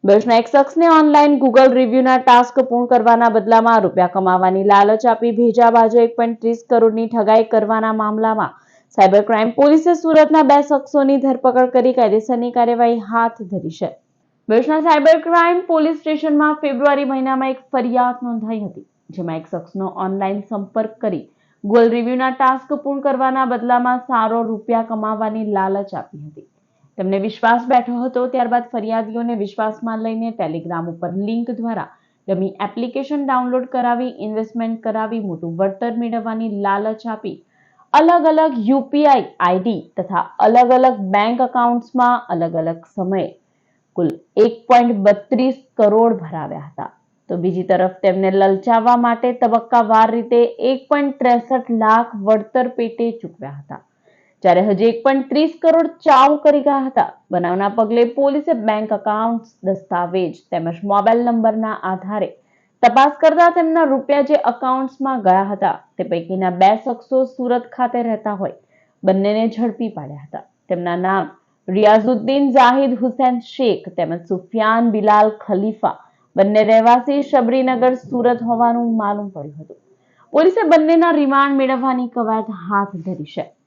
ભરૂચના એક શખ્સને online Google રિવ્યુના task પૂર્ણ કરવાના બદલામાં રૂપિયા કમાવાની લાલચ આપી ભેજાબાજુ 1.30 કરોડની ઠગાઈ કરવાના મામલામાં સાયબર ક્રાઇમ પોલીસે સુરતના 2 શખ્સોની ધરપકડ કરી કાયદેસરની કાર્યવાહી હાથ ધરી છે. ભરૂચના સાયબર ક્રાઇમ પોલીસ સ્ટેશનમાં ફેબ્રુઆરી મહિનામાં એક ફરિયાદ નોંધાઈ હતી, જેમાં એક શખ્સનો ઓનલાઈન સંપર્ક કરી ગૂગલ રિવ્યુના ટાસ્ક પૂર્ણ કરવાના બદલામાં સારો રૂપિયા કમાવાની લાલચ આપી હતી. તેમને વિશ્વાસ બેઠો હતો. ત્યારબાદ ફરિયાદીઓને વિશ્વાસમાં લઈને ટેલિગ્રામ ઉપર લિંક દ્વારા ડમી એપ્લિકેશન ડાઉનલોડ કરાવી ઇન્વેસ્ટમેન્ટ કરાવી મોટું વળતર મેળવવાની લાલચ આપી અલગ અલગ યુપીઆઈ આઈડી તથા અલગ અલગ બેંક એકાઉન્ટ્સમાં અલગ અલગ સમયે કુલ 1.32 કરોડ ભરાવ્યા હતા. તો બીજી તરફ તેમને લલચાવવા માટે તબક્કાવાર રીતે 1.63 લાખ વળતર પેટે ચૂકવ્યા હતા, જ્યારે હજી 1.30 કરોડ ચાઉ કરી ગયા હતા. બનાવના પગલે પોલીસે બેંક એકાઉન્ટ, દસ્તાવેજ તેમજ મોબાઈલ નંબરના આધારે તપાસ કરતા તેમના રૂપિયા જે એકાઉન્ટ્સમાં ગયા હતા તે પૈકીના 2 શખ્સો સુરત ખાતે રહેતા હોય બંનેને ઝડપી પાડ્યા હતા. તેમના નામ રિયાઝુદ્દીન જાહિદ હુસૈન શેખ તેમજ સુફિયાન બિલાલ ખલીફા, બંને રહેવાસી શબરીનગર સુરત હોવાનું માલુમ પડ્યું હતું. પોલીસે બંનેના રિમાન્ડ મેળવવાની કવાયત હાથ ધરી છે.